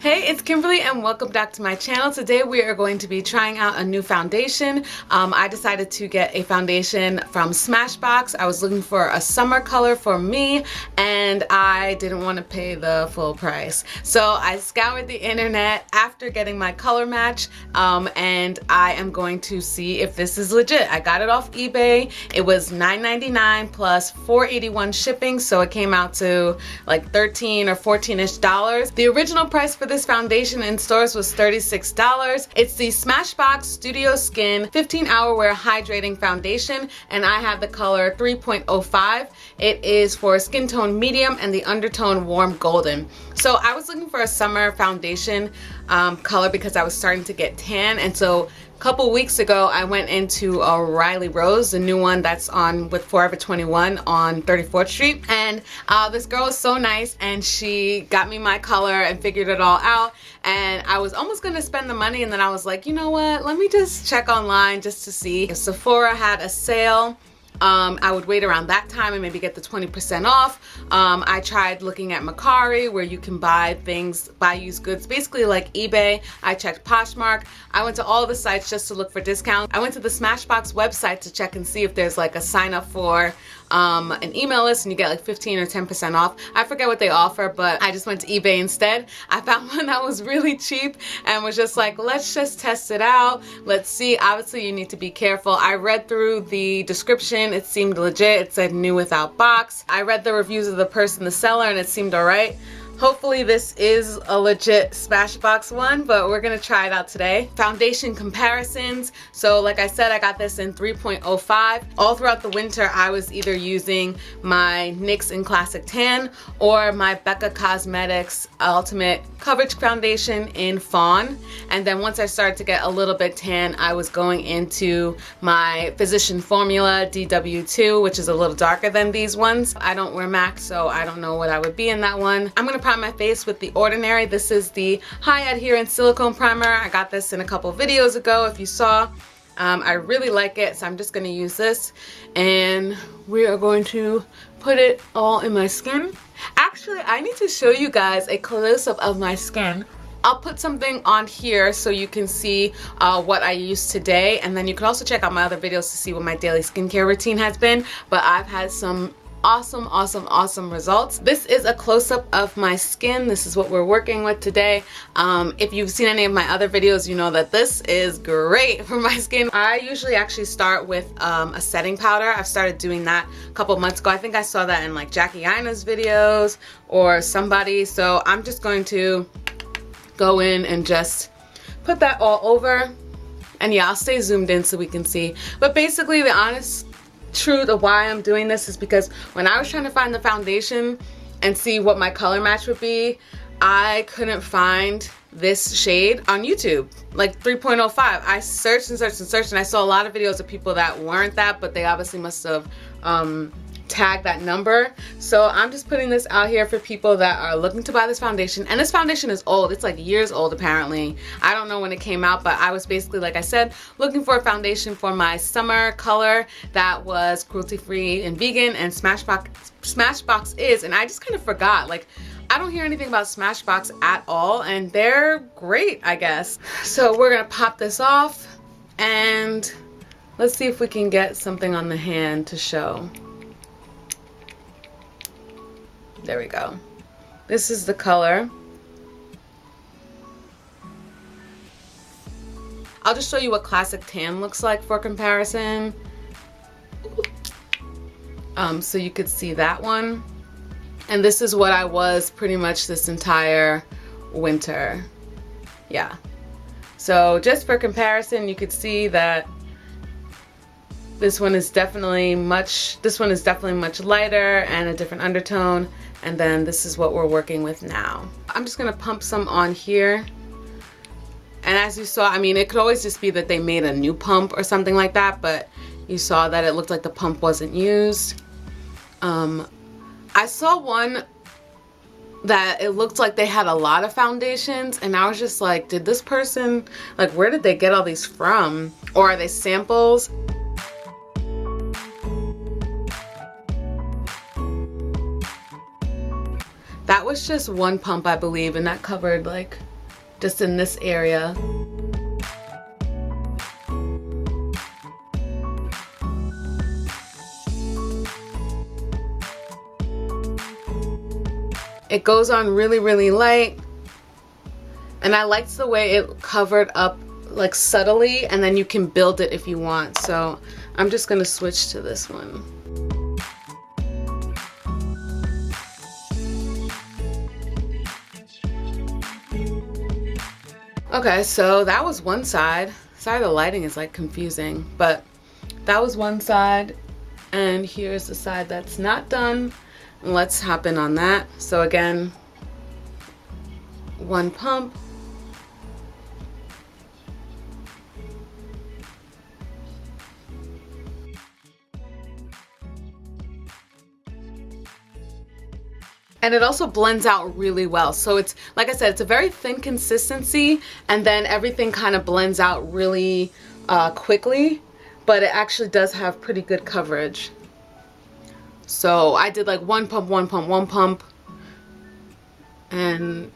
Hey, it's Kimberly and welcome back to my channel. Today we are going to be trying out a new foundation. I decided to get a foundation from Smashbox. I was looking for a summer color for me and I didn't want to pay the full price. So I scoured the internet after getting my color match and I am going to see if this is legit. I got it off eBay. It was $9.99 plus $4.81 shipping, so it came out to like $13 or $14-ish. The original price for this foundation in stores was $36. It's the Smashbox Studio Skin 15-Hour Wear Hydrating Foundation, and I have the color 3.05. It is for skin tone medium and the undertone warm golden. So I was looking for a summer foundation color because I was starting to get tan, and so couple weeks ago I went into a Riley Rose, the new one that's on with Forever 21 on 34th Street, and this girl is so nice and she got me my color and figured it all out, and I was almost gonna spend the money, and then I was like, you know what, let me just check online just to see if Sephora had a sale. I would wait around that time and maybe get the 20% off. I tried looking at Mercari, where you can buy things, buy used goods, basically like eBay. I checked Poshmark. I went to all the sites just to look for discounts. I went to the Smashbox website to check and see if there's like a sign up for an email list and you get like 15 or 10% off. I forget what they offer, but I just went to eBay instead. I found one that was really cheap and was just like, let's just test it out. Let's see. Obviously you need to be careful. I read through the description. It seemed legit. It said new without box. I read the reviews of the person, the seller, and it seemed alright. Hopefully this is a legit Smashbox one, but we're gonna try it out today. Foundation comparisons. So like I said, I got this in 3.05. All throughout the winter, I was either using my NYX in Classic Tan or my Becca Cosmetics Ultimate Coverage Foundation in Fawn. And then once I started to get a little bit tan, I was going into my Physician Formula DW2, which is a little darker than these ones. I don't wear MAC, so I don't know what I would be in that one. I'm gonna prime my face with the Ordinary. This is the High Adherence Silicone Primer. I got this in a couple videos ago if you saw. I really like it, so I'm just going to use this and we are going to put it all in my skin. Actually, I need to show you guys a close-up of my skin. I'll put something on here so you can see what I used today, and then you can also check out my other videos to see what my daily skincare routine has been, but I've had some awesome results. This is a close-up of my skin. This is what we're working with today. If you've seen any of my other videos, you know that this is great for my skin. I usually actually start with a setting powder. I've started doing that a couple months ago. I think I saw that in like Jackie Aina's videos or somebody, so I'm just going to go in and just put that all over, and yeah, I'll stay zoomed in so we can see. But basically, the honest truth of why I'm doing this is because when I was trying to find the foundation and see what my color match would be, I couldn't find this shade on YouTube, like 3.05. I searched and searched and searched, and I saw a lot of videos of people that weren't that, but they obviously must have tag that number. So I'm just putting this out here for people that are looking to buy this foundation. And this foundation is old. It's like years old apparently. I don't know when it came out, but I was basically, like I said, looking for a foundation for my summer color that was cruelty-free and vegan, and Smashbox is, and I just kind of forgot. Like, I don't hear anything about Smashbox at all, and they're great, I guess. So we're gonna pop this off and let's see if we can get something on the hand to show. There we go. This is the color. I'll just show you what Classic Tan looks like for comparison. So you could see that one. And this is what I was pretty much this entire winter. Yeah. So just for comparison, you could see that this one is definitely much lighter and a different undertone. And then this is what we're working with now. I'm just gonna pump some on here. And as you saw, I mean, it could always just be that they made a new pump or something like that, but you saw that it looked like the pump wasn't used. I saw one that it looked like they had a lot of foundations, and I was just like, did this person, like, where did they get all these from? Or are they samples? was just one pump, I believe, and that covered like just in this area. It goes on really, really light, and I liked the way it covered up like subtly, and then you can build it if you want. So I'm just gonna switch to this one. Okay, so that was one side. Sorry, the lighting is like confusing, but that was one side, and here's the side that's not done. Let's hop in on that. So again, one pump. And it also blends out really well. So it's, like I said, it's a very thin consistency, and then everything kind of blends out really quickly, but it actually does have pretty good coverage. So I did like one pump, one pump, one pump, and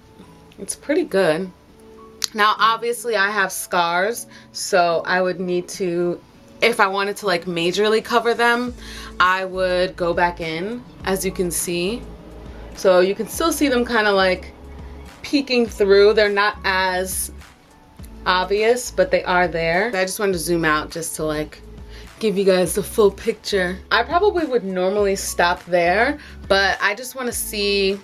it's pretty good. Now obviously I have scars, so I would need to, if I wanted to like majorly cover them, I would go back in, as you can see. So you can still see them kind of like peeking through. They're not as obvious, but they are there. I just wanted to zoom out just to like give you guys the full picture. I probably would normally stop there, but I just want to see, and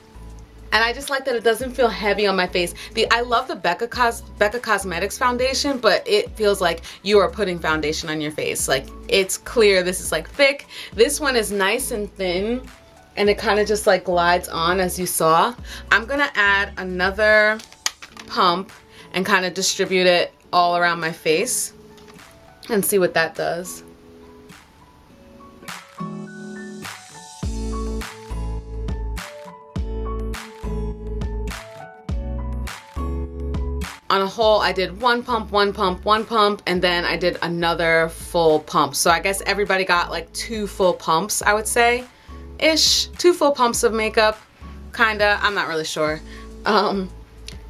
I just like that it doesn't feel heavy on my face. I love the Becca Cosmetics foundation, but it feels like you are putting foundation on your face. Like, it's clear this is like thick. This one is nice and thin, and it kind of just like glides on, as you saw. I'm gonna add another pump and kind of distribute it all around my face and see what that does. On a whole, I did one pump, one pump, one pump, and then I did another full pump. So I guess everybody got like 2 full pumps, I would say, ish. 2 full pumps of makeup, kinda. I'm not really sure.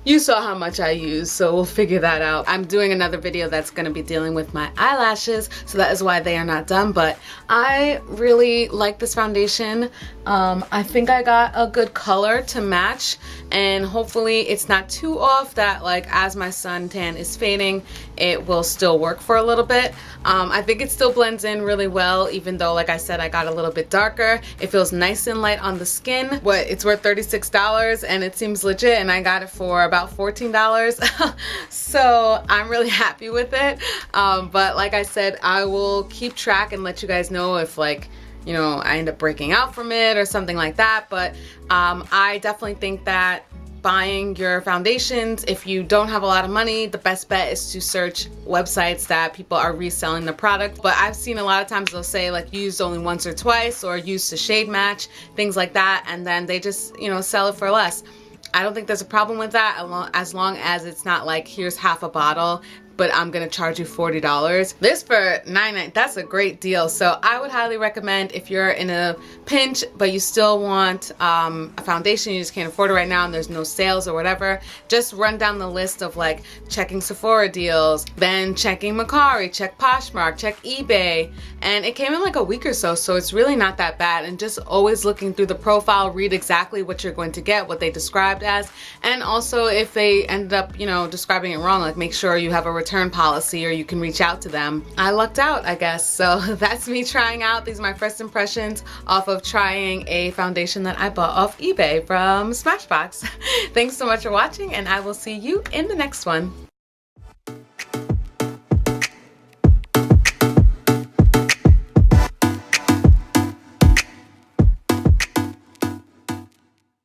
You saw how much I used, so we'll figure that out. I'm doing another video that's gonna be dealing with my eyelashes, so that is why they are not done, but I really like this foundation. I think I got a good color to match, and hopefully it's not too off that like as my suntan is fading, it will still work for a little bit. I think it still blends in really well, even though, like I said, I got a little bit darker. It feels nice and light on the skin. What, it's worth $36, and it seems legit, and I got it for about $14. So I'm really happy with it. But like I said, I will keep track and let you guys know if, like, you know, I end up breaking out from it or something like that. But I definitely think that buying your foundations, if you don't have a lot of money, the best bet is to search websites that people are reselling the product. But I've seen a lot of times they'll say like used only once or twice, or used to shade match, things like that, and then they just, you know, sell it for less. I don't think there's a problem with that, as long as it's not like, here's half a bottle, but I'm gonna charge you $40. This for $9.99, that's a great deal. So I would highly recommend, if you're in a pinch but you still want a foundation, you just can't afford it right now and there's no sales or whatever, just run down the list of like checking Sephora deals, then checking Mercari, check Poshmark, check eBay, and it came in like a week or so, so it's really not that bad. And just always looking through the profile, read exactly what you're going to get, what they described as, and also if they ended up, you know, describing it wrong, like make sure you have a return policy or you can reach out to them. I lucked out, I guess. So that's me trying out. These are my first impressions off of trying a foundation that I bought off eBay from Smashbox. Thanks so much for watching, and I will see you in the next one.